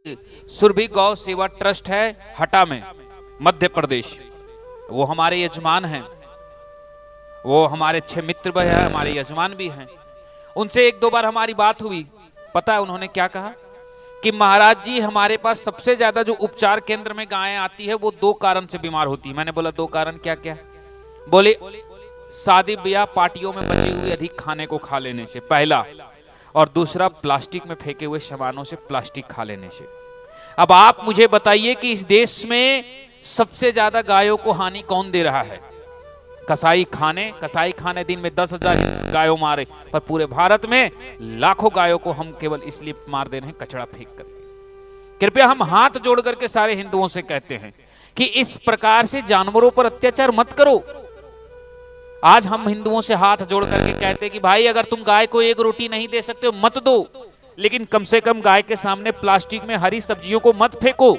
सुरभि गौ सेवा ट्रस्ट है हटा में, मध्य प्रदेश। वो हमारे यजमान हैं, वो हमारे अच्छे मित्र भी हैं, हमारे यजमान भी हैं। उनसे एक दो बार हमारी बात हुई। पता है उन्होंने क्या कहा कि महाराज जी हमारे पास सबसे ज्यादा जो उपचार केंद्र में गायें आती है वो दो कारण से बीमार होती है। मैंने बोला दो कारण क्या क्या? बोले शादी ब्याह पार्टियों में बचे हुए अधिक खाने को खा लेने से पहला, और दूसरा प्लास्टिक में फेंके हुए सामानों से, प्लास्टिक खा लेने से। अब आप मुझे बताइए कि इस देश में सबसे ज्यादा गायों को हानि कौन दे रहा है? कसाई खाने दिन में 10,000 गायों मारे, पर पूरे भारत में लाखों गायों को हम केवल इसलिए मार दे रहे हैं कचरा फेंक कर। कृपया हम हाथ जोड़ करके सारे हिंदुओं से कहते हैं कि इस प्रकार से जानवरों पर अत्याचार मत करो। आज हम हिंदुओं से हाथ जोड़ करके कहते हैं कि भाई अगर तुम गाय को एक रोटी नहीं दे सकते हो मत दो, लेकिन कम से कम गाय के सामने प्लास्टिक में हरी सब्जियों को मत फेंको।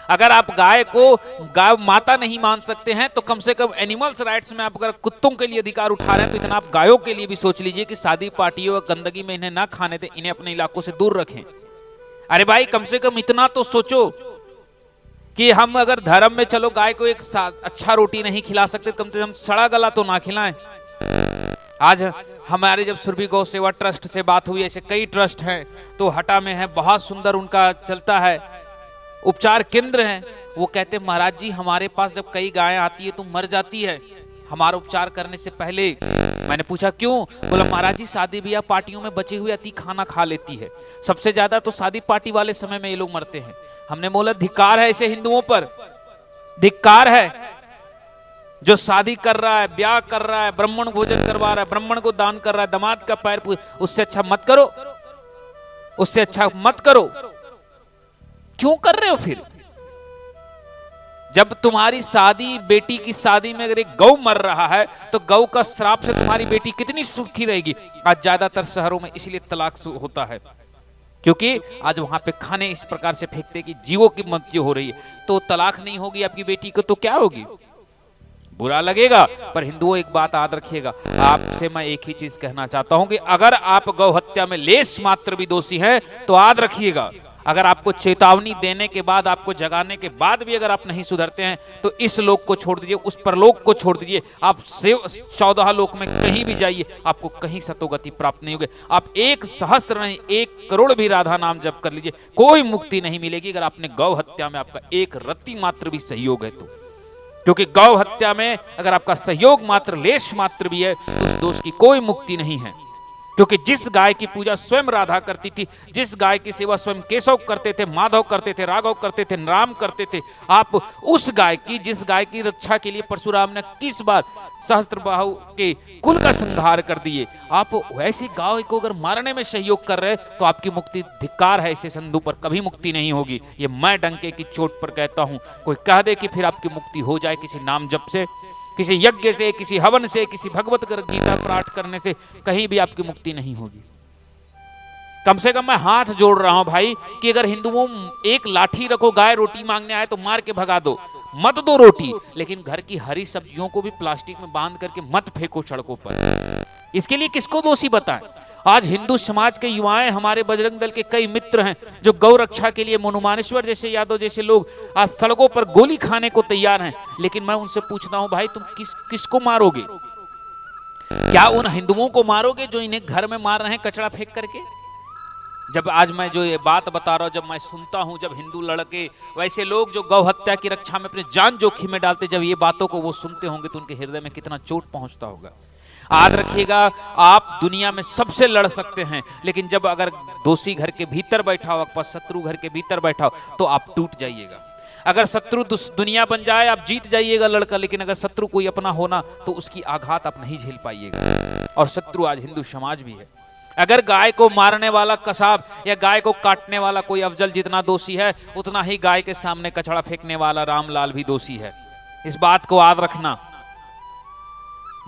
अगर आप गाय माता नहीं मान सकते हैं तो कम से कम एनिमल्स राइट्स में आप अगर कुत्तों के लिए अधिकार उठा रहे हैं तो इतना आप गायों के लिए भी सोच लीजिए कि शादी पार्टियों और गंदगी में इन्हें ना खाने दें, इन्हें अपने इलाकों से दूर रखें। अरे भाई कम से कम इतना तो सोचो कि हम अगर धर्म में चलो गाय को एक अच्छा रोटी नहीं खिला सकते, कम से कम सड़ा गला तो ना खिलाएं। आज हमारे जब सुरभि गौ सेवा ट्रस्ट से बात हुई, ऐसे कई ट्रस्ट हैं, तो हटा में है, बहुत सुंदर उनका चलता है, उपचार केंद्र है। वो कहते महाराज जी हमारे पास जब कई गायें आती है तो मर जाती है हमारा उपचार करने से पहले। मैंने पूछा क्यों? बोला महाराज जी शादी ब्याह पार्टियों में बचे हुए अति खाना खा लेती है, सबसे ज्यादा तो शादी पार्टी वाले समय में ये लोग मरते हैं। हमने बोला धिक्कार है ऐसे हिंदुओं पर, धिक्कार है जो शादी कर रहा है, ब्याह कर रहा है, ब्राह्मण भोजन करवा रहा है, ब्राह्मण को दान कर रहा है, दामाद का पैर उससे अच्छा मत करो, उससे अच्छा मत करो। क्यों कर रहे हो फिर? जब तुम्हारी शादी, बेटी की शादी में अगर एक गौ मर रहा है तो गौ का श्राप से तुम्हारी बेटी कितनी सुखी रहेगी। आज ज्यादातर शहरों में इसलिए तलाक होता है क्योंकि आज वहां पे खाने इस प्रकार से फेंकते कि जीवों की मृत्यु हो रही है। तो तलाक नहीं होगी आपकी बेटी को तो क्या होगी? बुरा लगेगा। पर हिंदुओं एक बात याद रखिएगा, आपसे मैं एक ही चीज कहना चाहता हूं कि अगर आप गौ हत्या में लेश मात्र भी दोषी हैं तो याद रखिएगा, अगर आपको चेतावनी देने के बाद, आपको जगाने के बाद भी अगर आप नहीं सुधरते हैं तो इस लोक को छोड़ दीजिए, उस परलोक को छोड़ दीजिए। आप 14 लोक में कहीं भी जाइए, आपको कहीं सतोगति प्राप्त नहीं होगी। आप 1 सहस्त्र नहीं 1 करोड़ भी राधा नाम जप कर लीजिए, कोई मुक्ति नहीं मिलेगी अगर आपने गौ हत्या में आपका एक रत्ती मात्र भी सहयोग है तो। क्योंकि गौ हत्या में अगर आपका सहयोग मात्र, लेश मात्र भी है तो उस दोष की कोई मुक्ति नहीं है। क्योंकि जिस गाय की पूजा स्वयं राधा करती थी, जिस गाय की सेवा स्वयं केशव करते थे, माधव करते थे, राघव करते थे, राम करते थे, आप उस गाय की, जिस गाय की रक्षा के लिए परशुराम ने 21 बार सहस्त्रबाहु के कुल का संहार कर दिए, आप वैसी गाय को अगर मारने में सहयोग कर रहे तो आपकी मुक्ति, धिक्कार है ऐसे संधु पर, कभी मुक्ति नहीं होगी। ये मैं डंके की चोट पर कहता हूं। कोई कह दे कि फिर आपकी मुक्ति हो जाए किसी नाम जप से, किसी यज्ञ से, किसी हवन से, किसी भगवत गीता पाठ करने से, कहीं भी आपकी मुक्ति नहीं होगी। कम से कम मैं हाथ जोड़ रहा हूं भाई कि अगर हिंदुओं एक लाठी रखो, गाय रोटी मांगने आए तो मार के भगा दो, मत दो रोटी, लेकिन घर की हरी सब्जियों को भी प्लास्टिक में बांध करके मत फेंको सड़कों पर। इसके लिए किसको दोषी बताएं? आज हिंदू समाज के युवाएं, हमारे बजरंग दल के कई मित्र हैं जो गौ रक्षा के लिए, मनुमानेश्वर जैसे, यादव जैसे लोग आज सड़कों पर गोली खाने को तैयार हैं। लेकिन मैं उनसे पूछता हूं भाई तुम किसको मारोगे? क्या उन हिंदुओं को मारोगे जो इन्हें घर में मार रहे हैं कचरा फेंक करके? जब आज मैं जो ये बात बता रहा हूं, जब मैं सुनता हूं, जब हिंदू लड़के, वैसे लोग जो गौ हत्या की रक्षा में अपनी जान जोखिम में डालते, जब ये बातों को वो सुनते होंगे तो उनके हृदय में कितना चोट पहुंचता होगा। याद रखिएगा, आप दुनिया में सबसे लड़ सकते हैं, लेकिन जब अगर दोषी घर के भीतर बैठा हो, आपके पास शत्रु घर के भीतर बैठा हो, तो आप टूट जाइएगा। अगर शत्रु दुनिया बन जाए आप जीत जाइएगा लड़कर, लेकिन अगर शत्रु कोई अपना होना तो उसकी आघात आप नहीं झेल पाइएगा। और शत्रु आज हिंदू समाज भी है। अगर गाय को मारने वाला कसाब या गाय को काटने वाला कोई अफजल जितना दोषी है, उतना ही गाय के सामने कचड़ा फेंकने वाला रामलाल भी दोषी है। इस बात को याद रखना।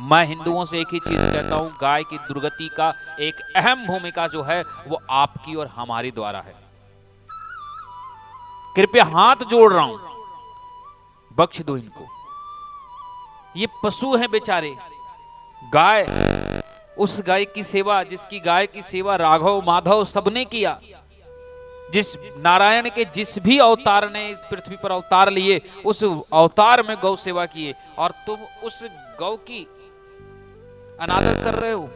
मैं हिंदुओं से एक ही चीज कहता हूं, गाय की दुर्गति का एक अहम भूमिका जो है वो आपकी और हमारी द्वारा है। कृपया हाथ जोड़ रहा हूं, बख्श दो इनको। ये पशु हैं बेचारे। गाय, उस गाय की सेवा जिसकी गाय की सेवा राघव माधव सबने किया, जिस नारायण के जिस भी अवतार ने पृथ्वी पर अवतार लिए, उस अवतार में गौ सेवा किए, और तुम उस गौ की अनादर कर रहे हो,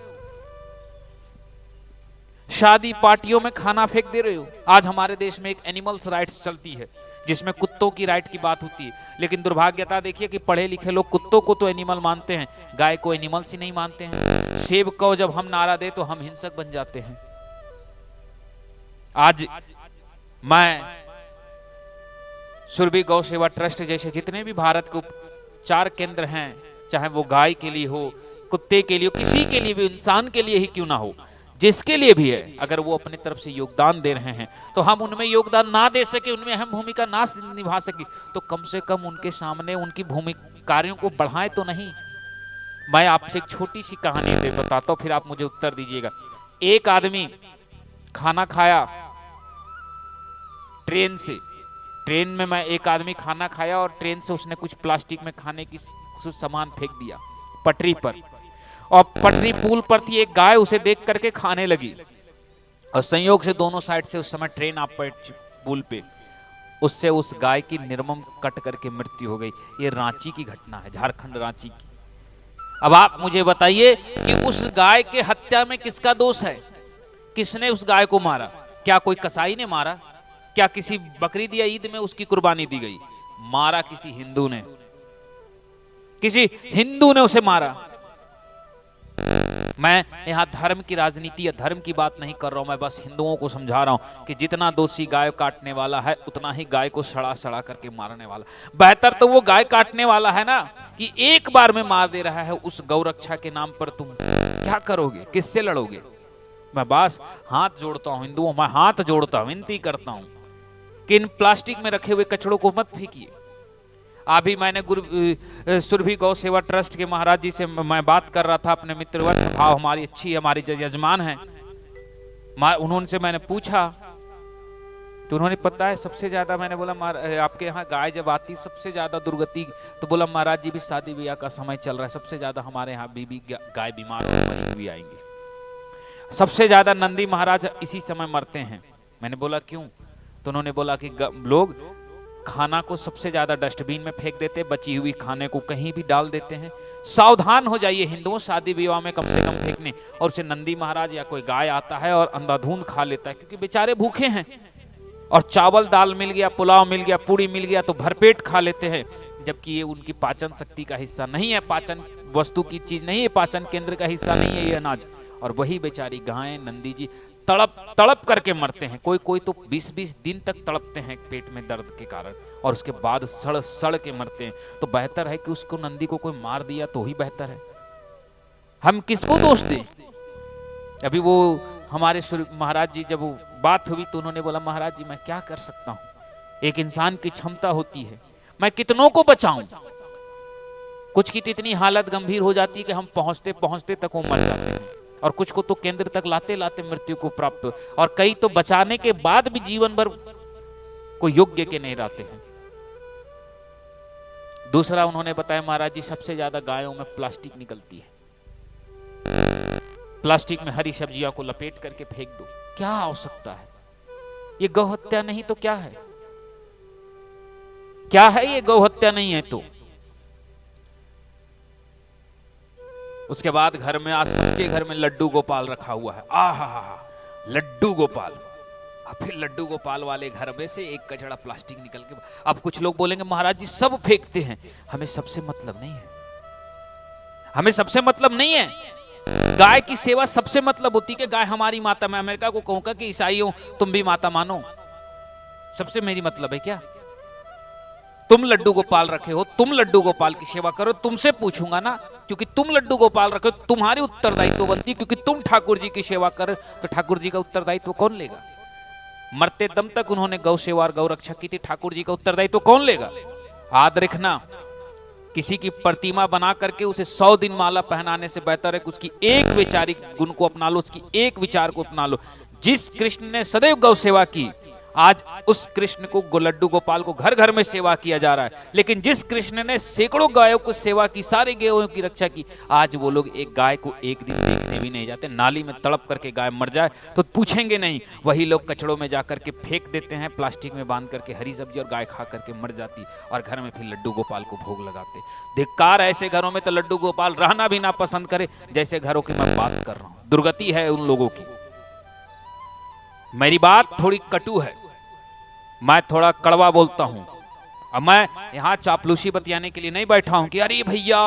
शादी पार्टियों में खाना फेंक दे रहे हो। आज हमारे देश में एक एनिमल्स राइट्स चलती है जिसमें कुत्तों की राइट की बात होती है, लेकिन दुर्भाग्यता देखिए कि पढ़े लिखे लोग कुत्तों को तो एनिमल मानते हैं, गाय को एनिमल्स ही नहीं मानते हैं। सेब को जब हम नारा दे तो हम हिंसक बन जाते हैं। आज मैं सुरभि गौ सेवा ट्रस्ट जैसे जितने भी भारत के उपचार केंद्र हैं, चाहे वो गाय के लिए हो, कुत्ते के लिए हो, किसी के लिए भी, इंसान के लिए ही क्यों ना हो, जिसके लिए भी है, अगर वो अपनी तरफ से योगदान दे रहे हैं तो हम उनमें योगदान ना दे सके, उनमें हम भूमिका ना निभा सके, तो कम से कम उनके सामने उनकी भूमिका कार्यों को बढ़ाएं तो नहीं। मैं आपसे एक छोटी सी कहानी दे बताता हूं, फिर आप मुझे उत्तर दीजिएगा। एक आदमी खाना खाया ट्रेन से, ट्रेन में मैं एक आदमी खाना खाया और ट्रेन से उसने कुछ प्लास्टिक में खाने की कुछ सामान फेंक दिया पटरी पर, और पटरी पुल पर थी, एक गाय उसे देख करके खाने लगी, और संयोग से दोनों साइड से उस समय ट्रेन आप पुल पे, उससे उस गाय की निर्मम कट करके मृत्यु हो गई। ये रांची की घटना है, झारखंड रांची की। अब आप मुझे बताइए कि उस गाय के हत्या में किसका दोष है? किसने उस गाय को मारा? क्या कोई कसाई ने मारा? क्या किसी बकरीद या ईद में उसकी कुर्बानी दी गई? मारा किसी हिंदू ने, किसी हिंदू ने उसे मारा। मैं यहाँ धर्म की राजनीति या धर्म की बात नहीं कर रहा हूं, मैं बस हिंदुओं को समझा रहा हूं कि जितना दोषी गाय काटने वाला है उतना ही गाय को सड़ा सड़ा करके मारने वाला। बेहतर तो वो गाय काटने वाला है ना कि एक बार में मार दे रहा है। उस गौरक्षा के नाम पर तुम क्या करोगे? किससे लड़ोगे? मैं बस हाथ जोड़ता हूं हिंदुओं, मैं हाथ जोड़ता हूं, विनती करता हूं कि इन प्लास्टिक में रखे हुए कचड़ों को मत फेंकिए। अभी मैंने सुरभि गौ सेवा ट्रस्ट के महाराज जी से मैं बात कर रहा था, अपने मित्रवत भाव हमारी अच्छी, हमारी यजमान है, उन्होंने से मैंने पूछा तो उन्होंने पता है सबसे ज्यादा, मैंने बोला आपके यहाँ गाय जब आती सबसे ज्यादा दुर्गति, तो बोला महाराज जी भी शादी ब्याह का समय चल रहा है, सबसे ज्यादा हमारे यहाँ बीबी गाय बीमार और मरीज भी आएंगे, सबसे ज्यादा नंदी महाराज इसी समय मरते हैं। मैंने बोला क्यों? तो उन्होंने बोला कि लोग खाना को सबसे ज्यादा डस्टबिन में फेंक देते, बची हुई खाने को कहीं भी डाल देते हैं। सावधान हो जाइए हिंदुओं, शादी विवाह में कम से कम फेंकने। और उसे नंदी महाराज या कोई गाय आता है और अंधाधुंध खा लेता है, क्योंकि बेचारे भूखे हैं, और चावल दाल मिल गया, पुलाव मिल गया, पूड़ी मिल गया तो भरपेट खा लेते हैं, जबकि ये उनकी पाचन शक्ति का हिस्सा नहीं है, पाचन वस्तु की चीज नहीं है, पाचन केंद्र का हिस्सा नहीं है ये अनाज। और वही बेचारी गाय नंदी जी तड़प तड़प करके मरते हैं। कोई कोई तो 20-20 दिन तक तड़पते हैं पेट में दर्द के कारण, और उसके बाद सड़ सड़ के मरते हैं। तो बेहतर है कि उसको नंदी को कोई मार दिया तो ही बेहतर है। हम किसको दोष दें? अभी वो हमारे महाराज जी जब वो बात हुई तो उन्होंने बोला महाराज जी मैं क्या कर सकता हूं, एक इंसान की क्षमता होती है, मैं कितनों को बचाऊं। कुछ की तो इतनी हालत गंभीर हो जाती है कि हम पहुंचते पहुंचते तक वो मर जाते हैं, और कुछ को तो केंद्र तक लाते लाते मृत्यु को प्राप्त, और कई तो बचाने के बाद भी जीवन भर कोई योग्य के नहीं रहते हैं। दूसरा उन्होंने बताया महाराज जी सबसे ज्यादा गायों में प्लास्टिक निकलती है, प्लास्टिक में हरी सब्जियों को लपेट करके फेंक दो, क्या आवश्यकता है? ये गौ हत्या नहीं तो क्या है? क्या है ये गौ हत्या नहीं है तो? उसके बाद घर में, आज सबके घर में लड्डू गोपाल रखा हुआ है। आहा, लड्डू गोपाल। अब फिर लड्डू गोपाल वाले घर में से एक कचड़ा प्लास्टिक निकल के, अब कुछ लोग बोलेंगे महाराज जी सब फेंकते हैं। हमें सबसे मतलब नहीं है, हमें सबसे मतलब नहीं है। गाय की सेवा सबसे मतलब होती है कि गाय हमारी माता। मैं अमेरिका को कहूंगा कि ईसाइयों तुम भी माता मानो, सबसे मेरी मतलब है क्या? तुम लड्डू गोपाल रखे हो, तुम लड्डू गोपाल की सेवा करो, तुमसे पूछूंगा ना, क्योंकि तुम लड्डू गोपाल रखे हो, तुम्हारी उत्तरदायित्व बनती, क्योंकि तुम ठाकुर जी की सेवा करो तो ठाकुर जी का उत्तरदायित्व कौन लेगा? मरते दम तक उन्होंने गौ सेवा और गौ रक्षा की थी, ठाकुर जी का उत्तरदायित्व कौन लेगा? याद रखना, किसी की प्रतिमा बना करके उसे 100 दिन माला पहनाने से बेहतर है कि उसकी एक वैचारिक गुण को अपना लो, उसकी एक विचार को अपना लो। जिस कृष्ण ने सदैव गौ सेवा की, आज उस कृष्ण को लड्डू गोपाल को घर घर में सेवा किया जा रहा है। लेकिन जिस कृष्ण ने सैकड़ों गायों को सेवा की, सारे गायों की रक्षा की, आज वो लोग एक गाय को एक दिन देखने देखने भी नहीं जाते। नाली में तड़प करके गाय मर जाए तो पूछेंगे नहीं, वही लोग कचड़ों में जा करके फेंक देते हैं, प्लास्टिक में बांध करके हरी सब्जी, और गाय खा करके मर जाती और घर में फिर लड्डू गोपाल को भोग लगाते। धिक्कार ऐसे घरों में तो लड्डू गोपाल रहना भी ना पसंद करे, जैसे घरों की मैं बात कर रहा हूं। दुर्गति है उन लोगों की। मेरी बात थोड़ी कटु है, मैं थोड़ा कड़वा बोलता हूं। अब मैं यहां चापलूसी बतियाने के लिए नहीं बैठा हूं कि अरे भैया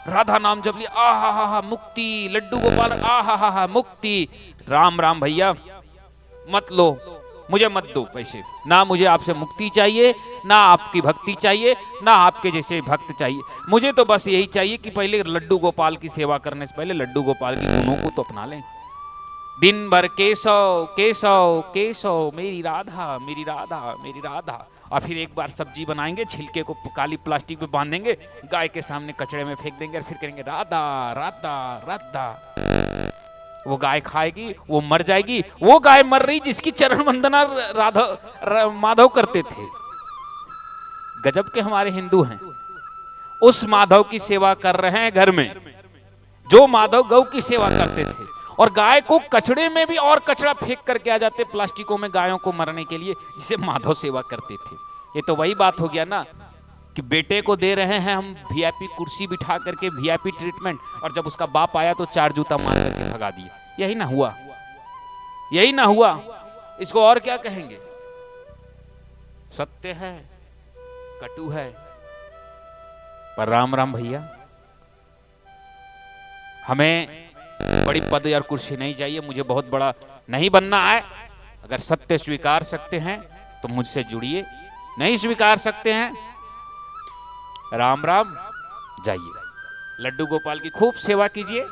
राधा नाम जप लिया, आ हा हा मुक्ति, लड्डू गोपाल आ हा हा मुक्ति। राम राम भैया, मत लो, मुझे मत दो पैसे। ना मुझे आपसे मुक्ति चाहिए, ना आपकी भक्ति चाहिए, ना आपके जैसे भक्त चाहिए। मुझे तो बस यही चाहिए कि पहले लड्डू गोपाल की सेवा करने से पहले लड्डू गोपाल की गुणों को तो अपना लें। दिन भर केशव केशव केशव, मेरी राधा मेरी राधा मेरी राधा, और फिर एक बार सब्जी बनाएंगे, छिलके को काली प्लास्टिक पे बांधेंगे, गाय के सामने कचड़े में फेंक देंगे, और फिर कहेंगे राधा राधा राधा। वो गाय खाएगी, वो मर जाएगी। वो गाय मर रही जिसकी चरण वंदना माधव करते थे। गजब के हमारे हिंदू हैं, उस माधव की सेवा कर रहे हैं घर में, जो माधव गौ की सेवा करते थे। और गाय को कचड़े में भी और कचड़ा फेंक करके आ जाते प्लास्टिकों में गायों को मरने के लिए, जिसे माधव सेवा करते थे। ये तो वही बात हो गया ना कि बेटे को दे रहे हैं हम वीआईपी कुर्सी बिठा करके, वीआईपी ट्रीटमेंट, और जब उसका बाप आया तो 4 जूता मार करके भगा दिए। यही ना हुआ, यही ना हुआ। इसको और क्या कहेंगे? सत्य है, कटु है, पर राम राम भैया, हमें बड़ी पद और कुर्सी नहीं चाहिए, मुझे बहुत बड़ा नहीं बनना है। अगर सत्य स्वीकार सकते हैं तो मुझसे जुड़िए, नहीं स्वीकार सकते हैं राम राम जाइए। लड्डू गोपाल की खूब सेवा कीजिए,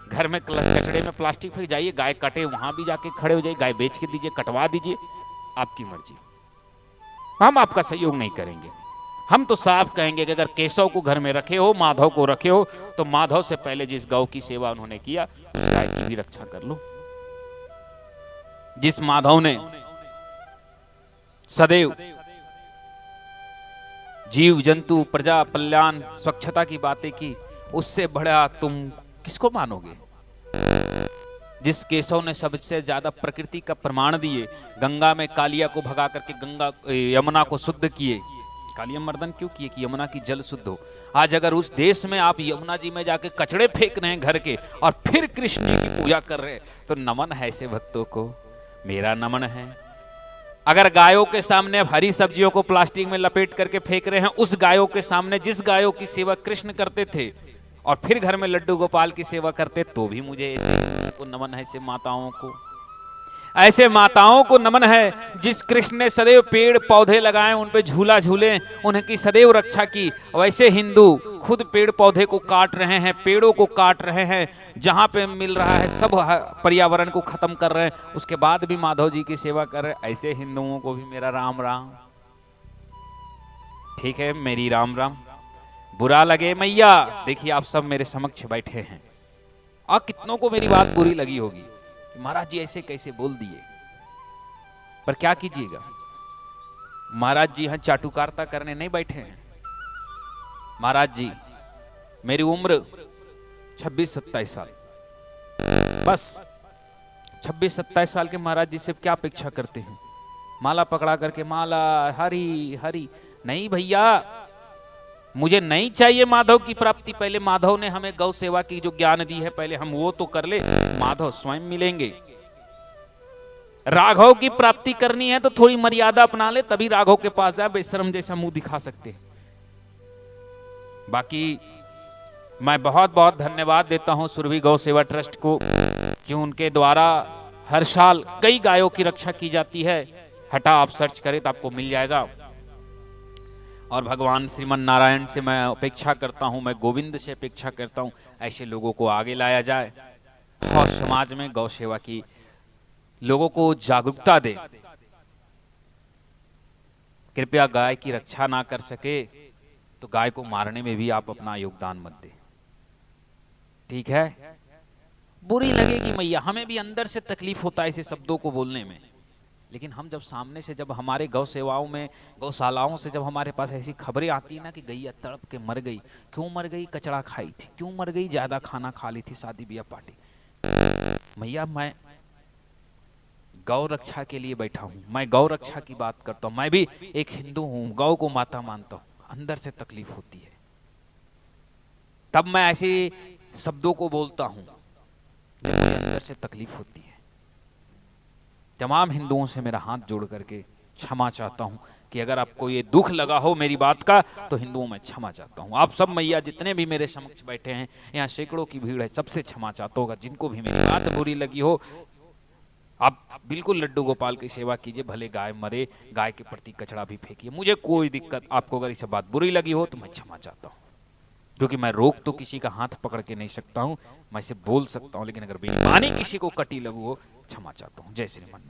घर में कचड़े में प्लास्टिक फेंक जाइए, गाय कटे वहां भी जाके खड़े हो जाइए, गाय बेच के दीजिए, कटवा दीजिए, आपकी मर्जी। हम आपका सहयोग नहीं करेंगे। हम तो साफ कहेंगे कि अगर केशव को घर में रखे हो, माधव को रखे हो, तो माधव से पहले जिस गौ की सेवा उन्होंने किया, उस गाय की भी रक्षा कर लो। जिस माधव ने सदैव जीव जंतु प्रजा कल्याण स्वच्छता की बातें की, उससे बड़ा तुम किसको मानोगे? जिस केशव ने सबसे ज्यादा प्रकृति का प्रमाण दिए, गंगा में कालिया को भगा करके गंगा यमुना को शुद्ध किए, कालिया मर्दन क्यों किए कि यमुना की जल शुद्ध हो। आज अगर उस देश में आप यमुना जी में जाके कचड़े फेंक रहे हैं घर के, और फिर कृष्ण जी की पूजा कर रहे हैं, तो नमन है ऐसे भक्तों को, मेरा नमन है। अगर गायों के सामने हरी सब्जियों को प्लास्टिक में लपेट करके फेंक रहे हैं, उस गायों के सामने जिस गायों की सेवा कृष्ण करते थे, और फिर घर में लड्डू गोपाल की सेवा करते, तो भी मुझे ऐसे को नमन है। ऐसे माताओं को, ऐसे माताओं को नमन है जिस कृष्ण ने सदैव पेड़ पौधे लगाए, उन पे झूला झूले, उनकी सदैव रक्षा की। वैसे हिंदू खुद पेड़ पौधे को काट रहे हैं, पेड़ों को काट रहे हैं, जहां पे मिल रहा है सब पर्यावरण को खत्म कर रहे हैं, उसके बाद भी माधव जी की सेवा कर रहे हैं। ऐसे हिंदुओं को भी मेरा राम राम। ठीक है, मेरी राम राम। बुरा लगे मैया, देखिए आप सब मेरे समक्ष बैठे हैं, और कितनों को मेरी बात बुरी लगी होगी, महाराज जी ऐसे कैसे बोल दिए, पर क्या कीजिएगा, महाराज जी यहां चाटुकारिता करने नहीं बैठे हैं। महाराज जी, मेरी उम्र 26-27 साल, बस 26-27 साल के महाराज जी से क्या अपेक्षा करते हैं? माला पकड़ा करके माला हरी हरी, नहीं भैया, मुझे नहीं चाहिए माधव की प्राप्ति। पहले माधव ने हमें गौ सेवा की जो ज्ञान दी है, पहले हम वो तो कर ले, माधव स्वयं मिलेंगे। राघव की प्राप्ति करनी है तो थोड़ी मर्यादा अपना ले, तभी राघव के पास जाए, बेशरम जैसा मुंह दिखा सकते हैं। बाकी मैं बहुत बहुत धन्यवाद देता हूं सुरभि गौ सेवा ट्रस्ट को, कि उनके द्वारा हर साल कई गायों की रक्षा की जाती है। हटा आप सर्च करें तो आपको मिल जाएगा। और भगवान श्रीमन नारायण से मैं अपेक्षा करता हूं, मैं गोविंद से अपेक्षा करता हूं, ऐसे लोगों को आगे लाया जाए और समाज में गौ सेवा की लोगों को जागरूकता दे। कृपया गाय की रक्षा ना कर सके तो गाय को मारने में भी आप अपना योगदान मत दे, ठीक है? बुरी लगेगी मैया, हमें भी अंदर से तकलीफ होता है ऐसे शब्दों को बोलने में, लेकिन हम जब सामने से, जब हमारे गौ सेवाओं में, गौशालाओं से जब हमारे पास ऐसी खबरें आती है ना कि गैया तड़प के मर गई, क्यों मर गई? कचड़ा खाई थी। क्यों मर गई? ज्यादा खाना खा ली थी, शादी ब्याह पार्टी। मैया मैं गौ रक्षा के लिए बैठा हूँ, मैं गौ रक्षा की बात करता हूँ, मैं भी एक हिंदू हूँ, गौ को माता मानता हूँ, अंदर से तकलीफ होती है। तब मैं ऐसे शब्दों को बोलता हूँ जब मुझे अंदर से तकलीफ होती है। तमाम हिंदुओं से मेरा हाथ जोड़ करके क्षमा चाहता हूँ कि अगर आपको ये दुख लगा हो मेरी बात का, तो हिंदुओं में क्षमा चाहता हूँ। आप सब मैया जितने भी मेरे समक्ष बैठे हैं, यहाँ सैकड़ों की भीड़ है, सबसे क्षमा चाहता होगा। जिनको भी मेरी बात बुरी लगी हो, आप बिल्कुल लड्डू गोपाल की सेवा कीजिए, भले गाय मरे, गाय के प्रति कचड़ा भी फेंकिए, मुझे कोई दिक्कत। आपको अगर इस बात बुरी लगी हो तो मैं क्षमा चाहता हूँ, क्योंकि मैं रोक तो किसी का हाथ पकड़ के नहीं सकता हूँ, मैं इसे बोल सकता हूँ, लेकिन अगर बेईमानी किसी को कटी लगू हो, क्षमा चाहता हूँ। जय श्री मन्ना।